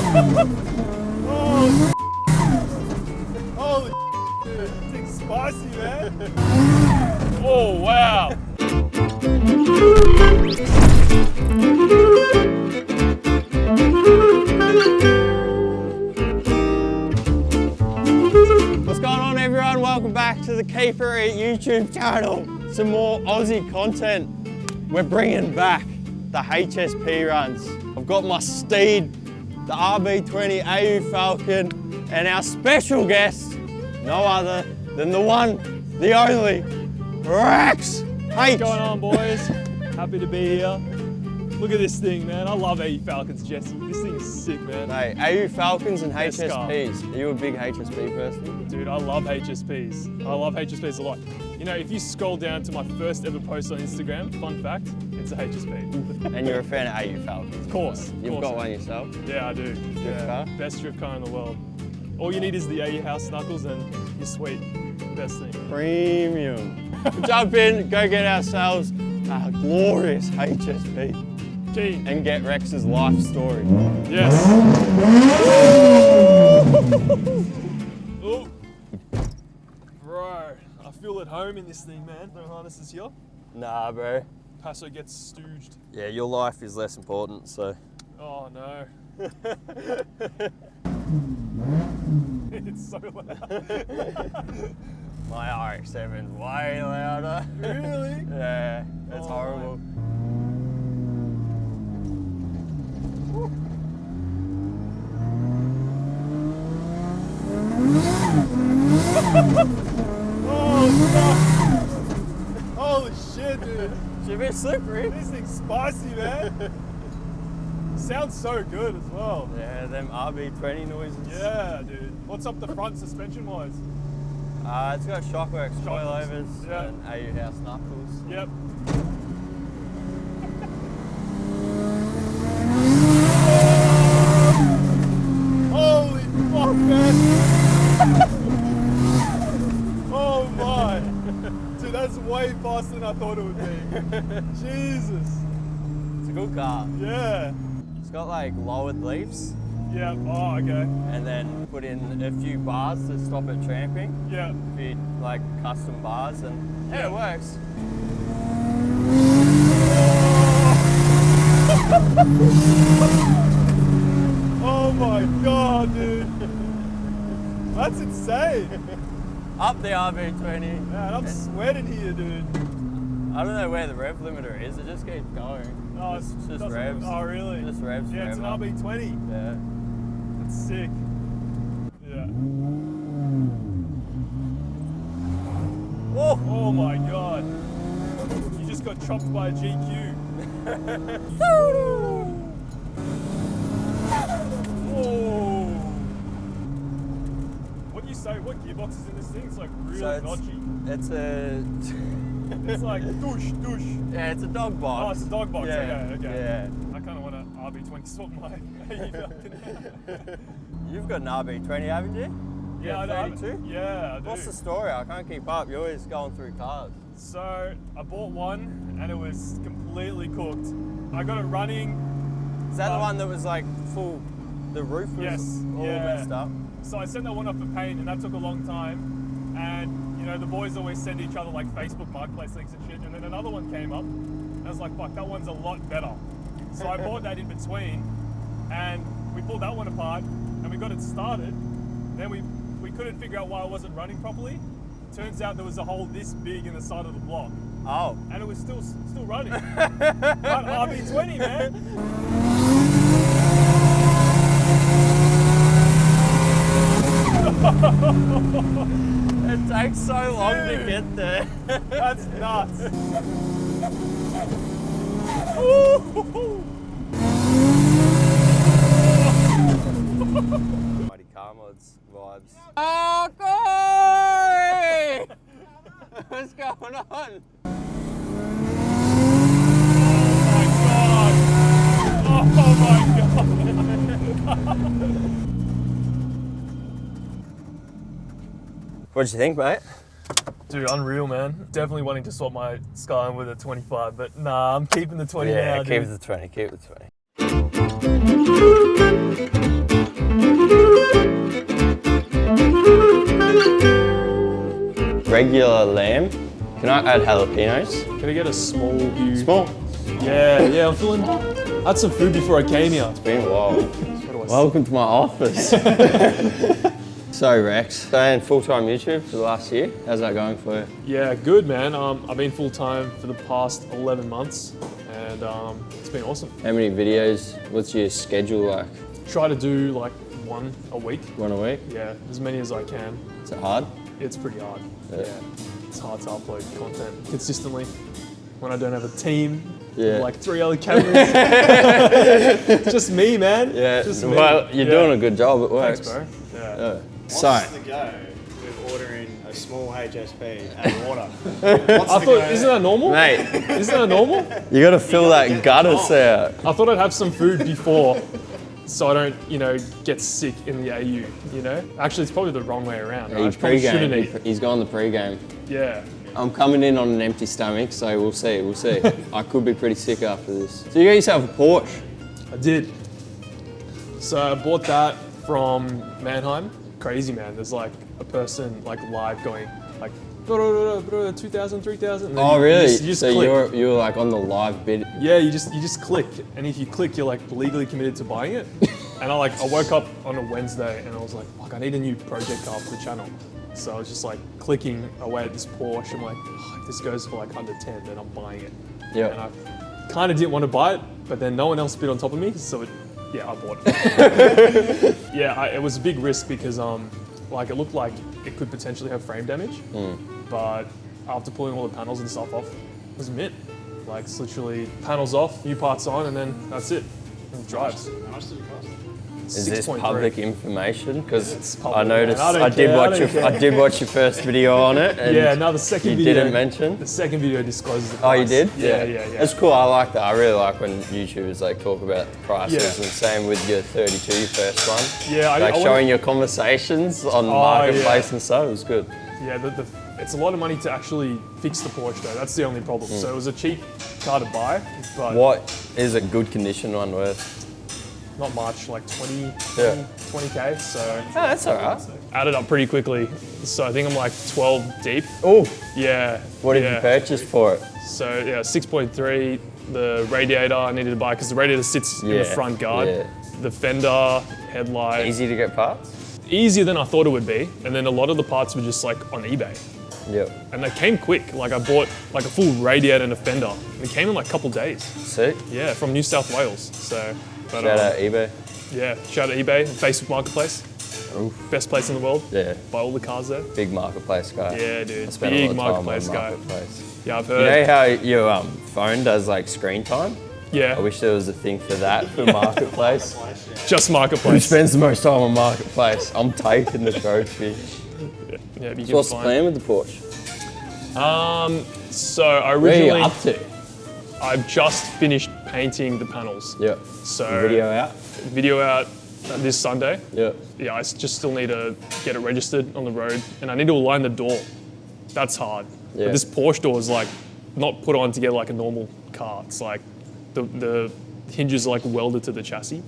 Oh, holy dude, this thing's spicy, man. Oh, wow. What's going on, everyone? Welcome back to the Keeper Reet YouTube channel. Some more Aussie content. We're bringing back the HSP runs. I've got my steed, the RB20 AU Falcon, and our special guest, no other than the one, the only, Rex. What's going on, boys? Happy to be here. Look at this thing, man. I love AU Falcons, Jesse. This thing is sick, man. Mate, AU Falcons and Best HSPs. Are you a big HSP person? Dude, I love HSPs. I love HSPs a lot. You know, if you scroll down to my first ever post on Instagram, fun fact, it's a HSP. And you're a fan of AU Falcons? Of course. You've got one yourself? Yeah, I do. Drift car? Best drift car in the world. All you need is the AU house knuckles and you're sweet. Best thing. Premium. Jump in, go get ourselves a glorious HSP. Gee. And get Rex's life story. Yes. Oh. Bro, I feel at home in this thing, man. No harnesses here. Nah, bro. Passo gets stooged. Yeah, your life is less important, so. Oh no. It's so loud. My RX-7's way louder. Really? Yeah, it's horrible. Oh no! Holy shit, dude! Should be slippery. This thing's spicy, man. Sounds so good as well. Yeah, them RB20 noises. Yeah, dude. What's up the front suspension wise? It's got Shockworks coilovers yeah. and AU house knuckles. Yep. Holy fuck, man! Oh my! Dude, that's way faster than I thought it would be. Jesus. It's a good car. Yeah. It's got like lowered leaves. Yeah. Oh, okay. And then put in a few bars to stop it tramping. Yeah. A few like custom bars, and yeah, it works. Oh my god, dude. That's insane. Up the RB20. Man, I'm sweating here, dude. I don't know where the rev limiter is, it just keeps going. Oh, it's just doesn't- revs. Oh, really? Just revs. Yeah, it's an forever. RB20. Yeah. That's sick. Yeah. Oh! Oh my god. You just got chopped by a GQ. Oh. What do you say? What gearbox is in this thing? It's like really So notchy. it's a... It's like douche. Yeah, it's a dog box. Oh, it's a dog box. Yeah. Okay. Yeah. I kind of want an RB20 swap my You've got an RB20, haven't you? Yeah, I know. 32? Yeah, I do. What's the story? I can't keep up. You're always going through cars. So I bought one and it was completely cooked. I got it running. Is that the one that was like full, the roof was all messed up? So I sent that one off for paint and that took a long time. And you know, the boys always send each other like Facebook Marketplace links and shit. And then another one came up and I was like, fuck, that one's a lot better. So I bought that in between and we pulled that one apart and we got it started. Then we couldn't figure out why it wasn't running properly. Turns out there was a hole this big in the side of the block. Oh. And it was still running. But RB20, man. It takes so long to get there. That's nuts. Mighty Car Mods vibes. Oh, Corey! What's going on? Oh my god! What'd you think, mate? Dude, unreal, man. Definitely wanting to swap my Skyline with a 25, but nah, I'm keeping the 20 now, Yeah, dude. keep the 20, keep the 20. regular lamb. Can I add jalapenos? Can I get a small view? Small. Yeah, I'm feeling. I had some food before I came here. It's been a while. What do I say? Welcome to my office. So Rex, staying full-time YouTube for the last year. How's that going for you? Yeah, good man. I've been full time for the past 11 months, and it's been awesome. How many videos? What's your schedule like? Try to do like one a week. One a week? Yeah, as many as I can. Is it hard? It's pretty hard. Yeah. It's hard to upload content consistently when I don't have a team. Yeah. With like 3 other cameras. It's just me, man. Yeah. Just me. Well, you're doing a good job. It works. Thanks, bro. Yeah. Yeah. What's So, the go with ordering a small HSP and water? I thought, isn't that normal? mate, Isn't that normal? you got to fill that gutters out. I thought I'd have some food before, so I don't, get sick in the AU. Actually, it's probably the wrong way around. Right? I He's probably shouldn't pre-game. eat. He's gone the pre-game. Yeah. I'm coming in on an empty stomach, so we'll see. We'll see. I could be pretty sick after this. So you got yourself a Porsche. I did. So I bought that from Mannheim. Crazy, man. There's like a person like live going like 2,000, 3,000. and then Oh, really? You just So click. you're like on the live bid. Yeah, you just click, and if you click, you're like legally committed to buying it. And I woke up on a Wednesday and I was like, fuck, I need a new project car for the channel. So I was just like clicking away at this Porsche. I'm like, oh, if this goes for like under 10, then I'm buying it. Yeah. And I kind of didn't want to buy it, but then no one else bid on top of me, so I bought it. Yeah, it was a big risk because it looked like it could potentially have frame damage, but after pulling all the panels and stuff off, it was mint. Like it's literally panels off, new parts on, and then that's it. And it drives. How much did it cost? Is this 6.3. public information? Because It's public, I noticed man. I don't I did care, watch I don't care. I did watch your first video on it. And Yeah, now the second you video. didn't mention. The second video discloses the Oh, you price. did? Yeah. It's cool. I like that. I really like when YouTubers like talk about the prices, Yeah. and same with your 32, your first one. Yeah, Like I showing wanna- your conversations on Oh, marketplace yeah. and stuff. It was good. Yeah, it's a lot of money to actually fix the Porsche though. That's the only problem. So it was a cheap car to buy, but What is a good condition one worth? not much, like 20, Yeah. 20K. So Oh, that's alright. added up pretty quickly. So I think I'm like 12 deep. Oh, Yeah. what did yeah. you purchase for it? So yeah, 6.3. The radiator I needed to buy because the radiator sits in the front guard. Yeah. The fender, headlight. Easy to get parts? Easier than I thought it would be. And then a lot of the parts were just like on eBay. Yep. And they came quick. Like I bought like a full radiator and a fender. And it came in like a couple days. Sick. Yeah, from New South Wales. So, but Shout out eBay. yeah, shout out eBay, Facebook Marketplace. Oof. Best place in the world. Yeah. Buy all the cars there. Big marketplace guy. Yeah, dude. I spent Big a lot of time marketplace on guy. marketplace. Yeah, I've You heard. know how your phone does like screen time? Yeah, I wish there was a thing for that for marketplace. just Who marketplace. spends the most time on marketplace? I'm taking the trophy. Yeah, you So can what's the find. plan with the Porsche? So I Where are you originally, up to? I've just finished painting the panels. Yeah. So Video out? video out this Sunday. Yeah. Yeah, I just still need to get it registered on the road, and I need to align the door. That's hard. Yeah. But this Porsche door is like not put on together like a normal car. It's like the hinges are like welded to the chassis.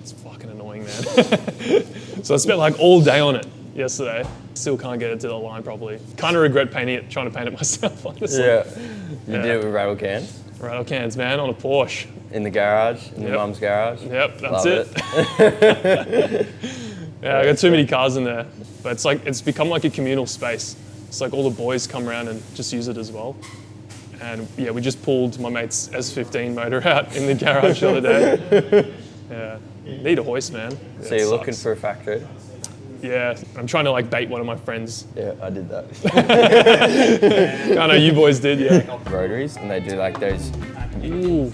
It's fucking annoying, man. So I spent like all day on it yesterday. Still can't get it to the line properly. Kind of regret painting it, trying to paint it myself, honestly. Yeah. You Yeah. did it with rattle cans? Rattle cans, man, on a Porsche. In the garage? In your Yep. mum's garage? Yep, that's Love it. Yeah, I got too many cars in there. But it's become like a communal space. It's like all the boys come around and just use it as well. And yeah, we just pulled my mate's S15 motor out in the garage the other day. Yeah, need a hoist, man. So It you're looking sucks. for a factory? Yeah, I'm trying to like bait one of my friends. Yeah, I did that. I know you boys did, yeah. Rotaries, and they do like those. Ooh.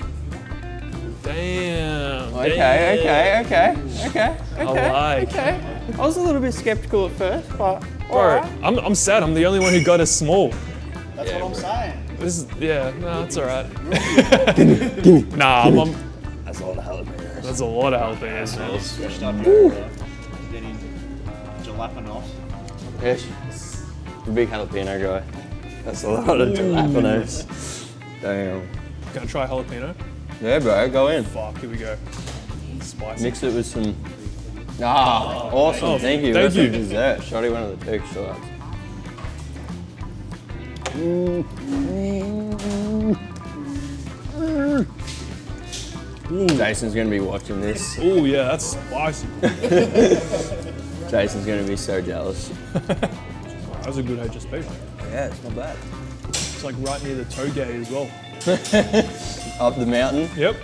Damn. Okay. I like. Okay. I was a little bit skeptical at first, but Bro, I'm sad. I'm the only one who got a small. That's what I'm saying. This is, yeah, no, it's all right. Nah, that's a lot of jalapenos. that's a lot of jalapenos, man. Switched up your getting jalapenos. Yes. The big jalapeno guy. That's a lot of jalapenos. Damn. Gonna try jalapeno? Yeah, bro, go in. Fuck, here we go. Spicy. Mix it with some. Ah, awesome. Oh, thank you. thank That's you. a dessert. Shotty one of the Turkish delights. Jason's gonna be watching this. Oh yeah, that's spicy. Jason's gonna be so jealous. That was a good HSP. Yeah, it's not bad. It's like right near the toe gate as well. Up the mountain. Yep.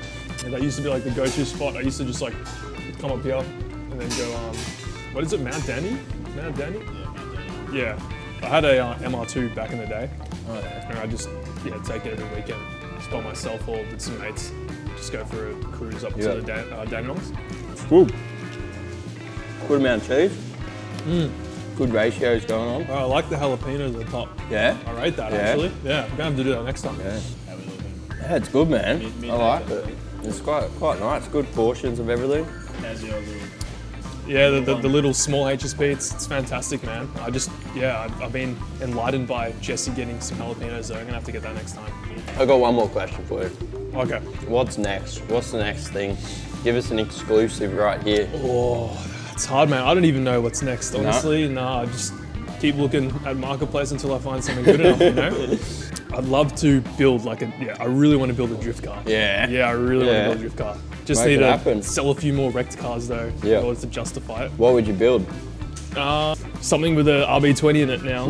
Yeah, that used to be like the go-to spot. I used to just like come up here and then go, what is it, Mount Danny? Mount Danny? Yeah. I had a MR2 back in the day. Oh, yeah. And I just, take it every weekend. Just by myself or with some mates. Just go for a cruise up to the Dandenongs. Good. Good amount of cheese. Good ratios going on. I like the jalapenos on top. Yeah? I rate that Yeah? actually. Yeah, I'm gonna have to do that next time. Yeah. Yeah, it's good, man. I like it. It's quite nice. Good portions of everything. Yeah, the little small HSP, it's fantastic, man. I've been enlightened by Jesse getting some jalapenos, so I'm gonna have to get that next time. I got one more question for you. Okay. What's next? What's the next thing? Give us an exclusive right here. Oh, it's hard, man. I don't even know what's next, honestly. No, I just keep looking at Marketplace until I find something good enough, you know? I'd love to build I really want to build a drift car. Yeah. Yeah, I really want to build a drift car. Just Make need it to happen. sell a few more wrecked cars though, Yeah. in order to justify it. What would you build? Something with a RB20 in it now.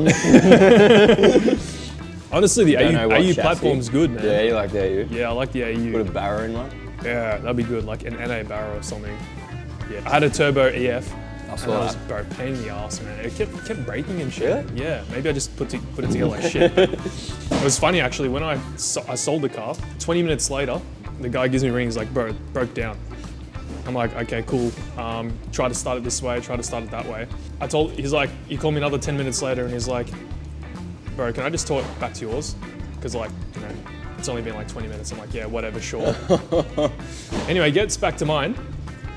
Honestly, the Don't know what AU chassis. platform's good, man. Yeah, you like the AU? Yeah, I like the AU. Put a barrow in one? Yeah, that'd be good, like an NA barrel or something. Yeah, I had a turbo EF. I And saw that was, that. bro, pain in the ass, man. It kept breaking and shit. Really? Yeah, maybe I just put it together like shit. It was funny actually, when I sold the car, 20 minutes later, the guy gives me a ring, he's like, bro, it broke down. I'm like, okay, cool. Try to start it this way, try to start it that way. He called me another 10 minutes later and he's like, bro, can I just tow it back to yours? Because it's only been like 20 minutes. I'm like, yeah, whatever, sure. Anyway, he gets back to mine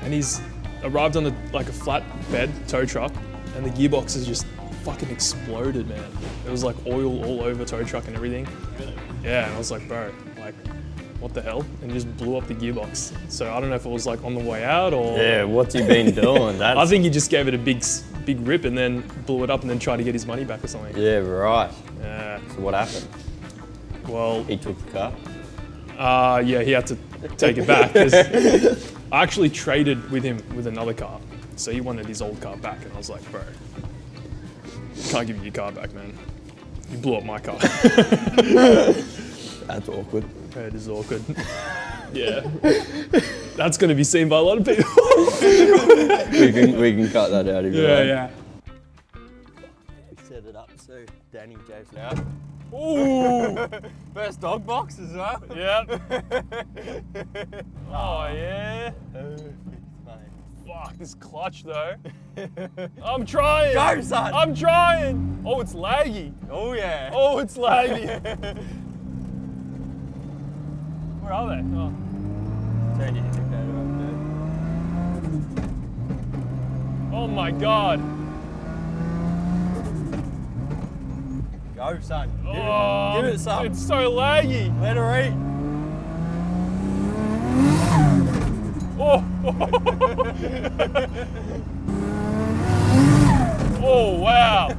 and he's arrived on a flatbed tow truck and the gearbox has just fucking exploded, man. It was like oil all over tow truck and everything. Really? Yeah, and I was like, bro, what the hell? And just blew up the gearbox. So I don't know if it was on the way out or... Yeah, what's he been doing? I think he just gave it a big rip and then blew it up and then tried to get his money back or something. Yeah, right. Yeah. So what happened? Well... He took the car? Yeah, he had to take it back. 'Cause I actually traded with him with another car. So he wanted his old car back and I was like, bro, can't give you your car back, man. You blew up my car. That's awkward. Yeah, it is awkward. Yeah. That's going to be seen by a lot of people. we can cut that out if you like. Yeah. We set it up so Danny, Jason out. Ooh. First dog box as well. Yep. Oh, yeah. Fuck, this clutch though. I'm trying. Go, son. I'm trying. Oh, it's laggy. Oh yeah. Oh, it's laggy. Where are they? Oh. Turn your indicator up, Oh my god. dude. Go, son. Oh, Give it some. It's so laggy. Let her eat. Oh. Oh wow.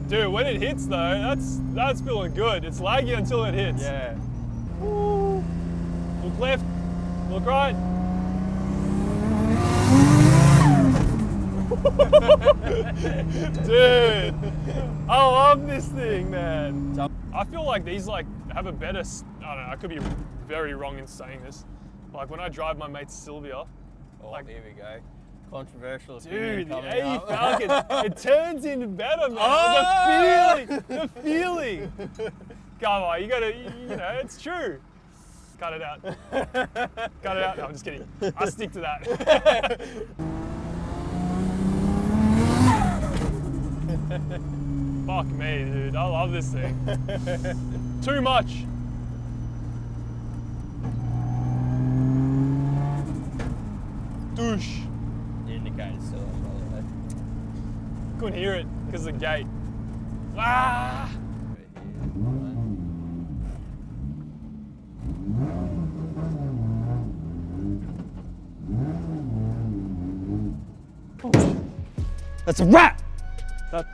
Dude, when it hits though, that's feeling good. It's laggy until it hits. Yeah. Ooh. Look left. Look right. Dude, I love this thing, man. I feel like these have a better, I don't know, I could be very wrong in saying this. Like when I drive my mate Sylvia, Oh, here we go. Controversial. dude, the coming AE up. Falcon, it turns into better, man. Oh! The feeling. Come on, you gotta, it's true. Cut it out. Cut it out. No, I'm just kidding. I stick to that. Fuck me, dude. I love this thing. Too much. Douche. The indicator's still on, by the way. Couldn't hear it because of the gate. Ah! That's a wrap!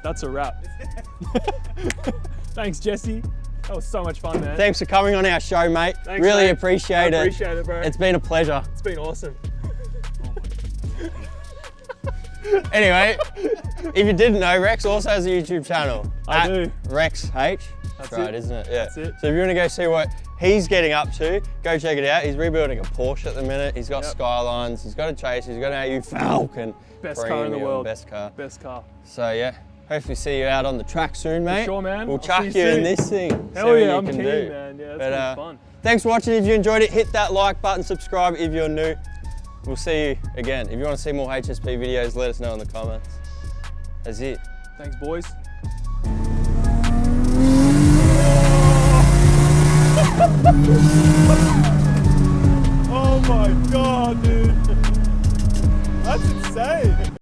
That's a wrap. Thanks, Jesse. That was so much fun, man. Thanks for coming on our show, mate. Thanks, really mate. appreciate it. I appreciate it, bro. It's been a pleasure. It's been awesome. Anyway, if you didn't know, Rex also has a YouTube channel. I do. Rex H. That's right, it. isn't it? Yeah. That's it. So if you want to go see what he's getting up to, go check it out. He's rebuilding a Porsche at the minute. He's got Skylines. He's got a Chase. He's got an AU Falcon. Best car in the Premium, world. Best car. Best car. So yeah, hopefully see you out on the track soon, mate. sure, man. We'll I'll chuck see you you in soon. this thing. see Hell what yeah, you I'm can keen, do. man. Yeah, that's But, been fun. Thanks for watching. If you enjoyed it, hit that like button, subscribe if you're new. We'll see you again. If you want to see more HSP videos, let us know in the comments. That's it. Thanks, boys. Oh my god, dude. That's insane.